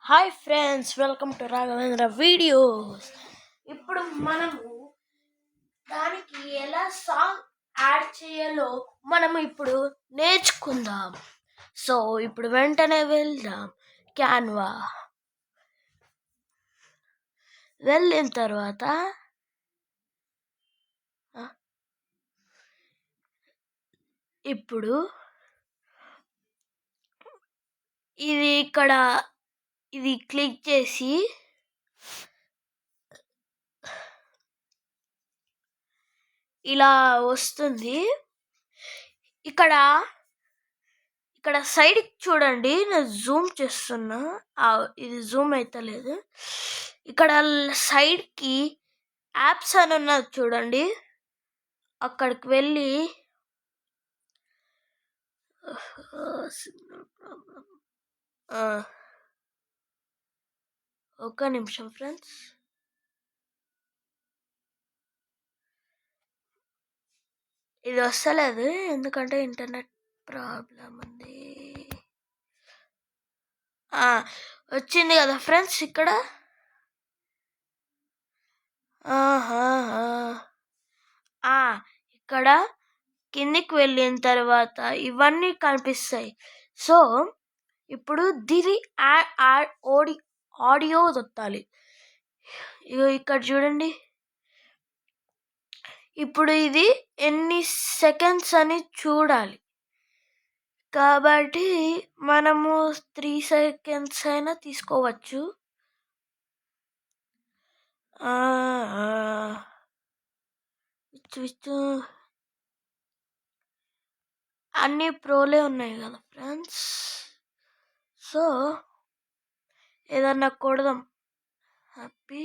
Hi friends, welcome to Raghavendra videos. ఇప్పుడు మనము దానికి ఎలా సాంగ్ యాడ్ చేయాలో మనము ఇప్పుడు నేర్చుకుందాం. సో ఇప్పుడు వెంటనే వెళ్దాం. క్యాన్వా వెళ్ళిన తర్వాత ఇప్పుడు ఇది క్లిక్ చేసి ఇలా వస్తుంది. ఇక్కడ సైడ్ చూడండి, నేను జూమ్ చేస్తున్నా, ఇది జూమ్ అయితే లేదు. ఇక్కడ సైడ్కి యాప్స్ అని ఉన్నది చూడండి, అక్కడికి వెళ్ళి ఒక్క నిమిషం ఫ్రెండ్స్. ఇది వస్తలేదు ఎందుకంటే ఇంటర్నెట్ ప్రాబ్లం ఉంది. వచ్చింది కదా ఫ్రెండ్స్. ఇక్కడ ఇక్కడ కిందికి వెళ్ళిన తర్వాత ఇవన్నీ కనిపిస్తాయి. సో ఇప్పుడు దీని ఆడియో దొత్తాలి. ఇక్కడ చూడండి, ఇప్పుడు ఇది ఎన్ని సెకండ్స్ అని చూడాలి. కాబట్టి మనము 3 సెకండ్స్ అయినా తీసుకోవచ్చు. అన్ని ప్రోలే ఉన్నాయి కదా ఫ్రెండ్స్. సో ఏదన్నా కొడదాం. హ్యాపీ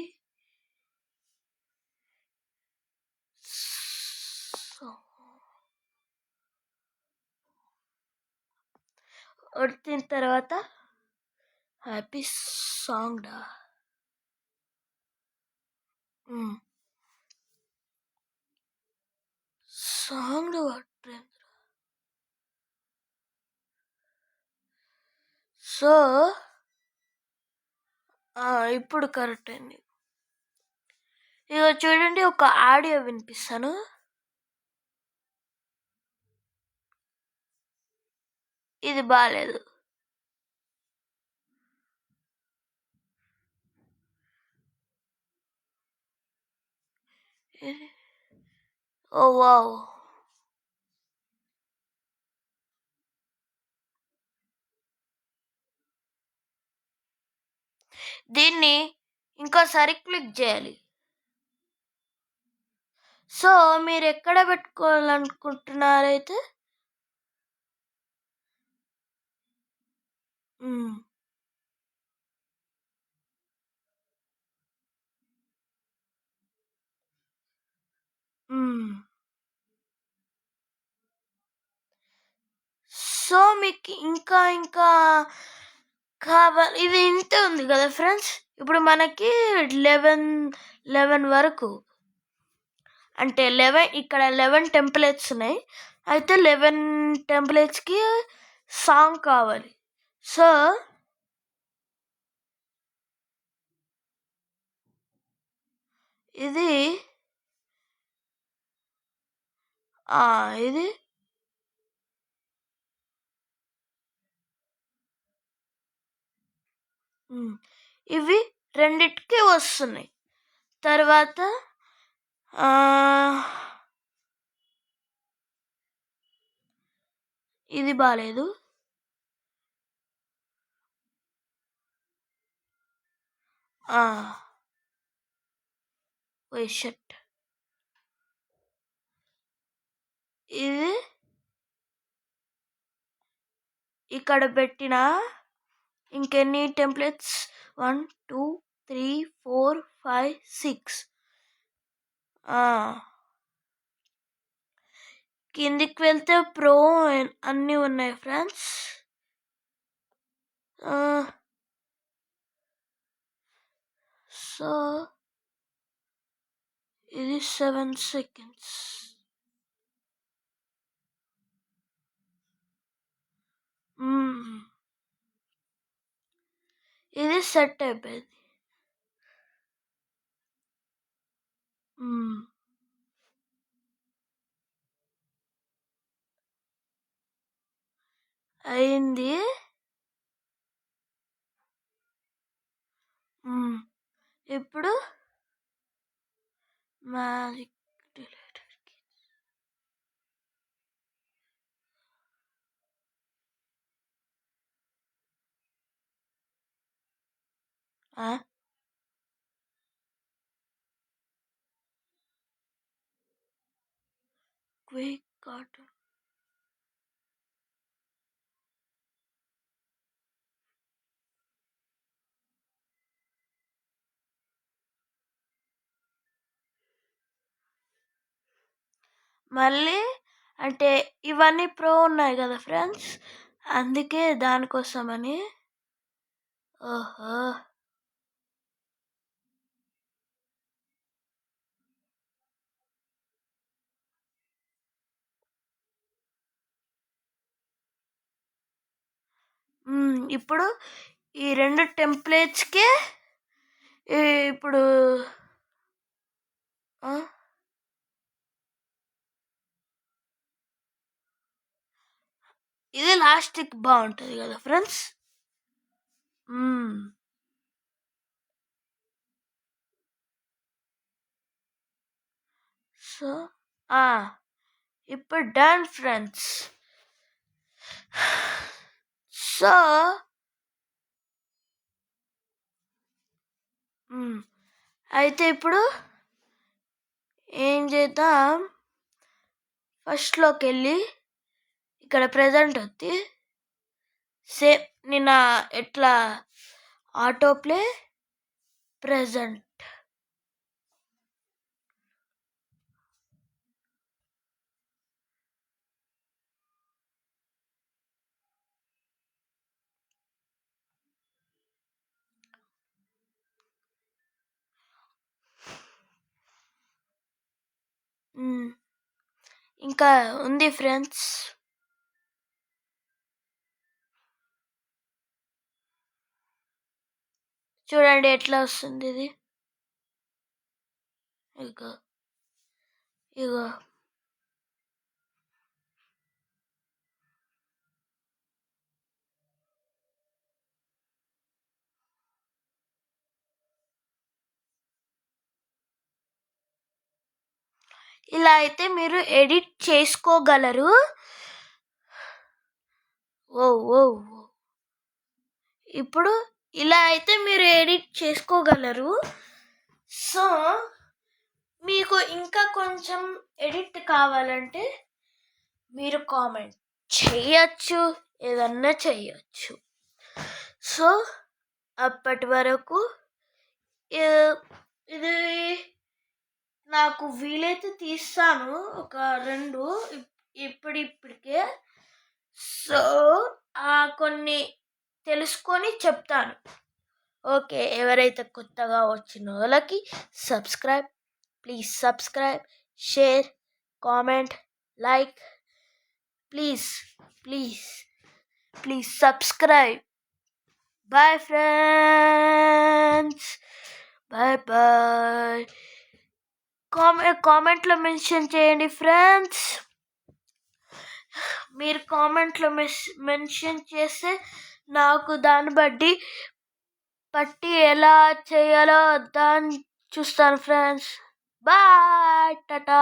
వచ్చిన తర్వాత హ్యాపీ సాంగ్ సో ఇప్పుడు కరెక్ట్ అండి. ఇక చూడండి, ఒక ఆడియో వినిపిస్తాను. ఇది బాగాలేదు. ఓ వావ్, దీన్ని ఇంకోసారి క్లిక్ చేయాలి. సో మీరు ఎక్కడ పెట్టుకోవాలనుకుంటున్నారైతే సో మీకు ఇంకా కావాలి. ఇది ఇంత ఉంది కదా ఫ్రెండ్స్. ఇప్పుడు మనకి 11 వరకు, అంటే 11 ఇక్కడ 11 టెంప్లెట్స్ ఉన్నాయి. అయితే 11 టెంప్లెట్స్కి సాంగ్ కావాలి. సో ఇది ఇవి రెండిటికి వస్తున్నాయి. తర్వాత ఇది బాగాలేదు. షట్, ఇది ఇక్కడ పెట్టిన ఇంకెన్ని టెంప్లెట్స్ 1 2 3 4 5 6 కిందికి వెళ్తే ప్రో అన్నీ ఉన్నాయి ఫ్రెండ్స్. సో ఇది 7 సెకండ్స్. ఇది సెట్ అయిపోయింది. అయింది. ఇప్పుడు మ్యాజిక్ డిలీటర్ క్విక్ కార్టూన్. మళ్ళీ అంటే ఇవన్నీ ప్రో ఉన్నాయి కదా ఫ్రెండ్స్, అందుకే దానికోసమని. ఓహో, ఇప్పుడు ఈ 2 టెంప్లెట్స్కే ఇప్పుడు ఇది లాస్ట్కి బాగుంటుంది కదా ఫ్రెండ్స్. సో ఇప్పుడు డన్ ఫ్రెండ్స్. సో అయితే ఇప్పుడు ఏం చేద్దాం, ఫస్ట్లోకి వెళ్ళి ఇక్కడ ప్రెజెంట్ వచ్చి సేమ్ నిన్న ఎట్లా ఆటో ప్లే ప్రెజెంట్. ఇంకా ఉంది ఫ్రెండ్స్. చూడండి ఎట్లా వస్తుంది ఇది. ఇగో ఇగో ఇలా అయితే మీరు ఎడిట్ చేసుకోగలరు. ఇప్పుడు ఇలా అయితే మీరు ఎడిట్ చేసుకోగలరు. సో మీకు ఇంకా కొంచెం ఎడిట్ కావాలంటే మీరు కామెంట్ చేయొచ్చు, ఏదన్నా చేయొచ్చు. సో అప్పటి వరకు ఇది నాకు వీలైతే తీస్తాను ఒక 2 ఇప్పటికే. సో కొన్ని తెలుసుకొని చెప్తాను. ఓకే, ఎవరైతే కొత్తగా వచ్చిన వాళ్ళకి please subscribe, share, comment, like. Please subscribe. Bye friends, bye. కామెంట్లో మెన్షన్ చేయండి ఫ్రెండ్స్. మీరు కామెంట్లో మెన్షన్ చేస్తే నాకు దాన్ని బట్టి ఎలా చేయాలో దాన్ని చూస్తాను ఫ్రెండ్స్. బాయ్, టాటా.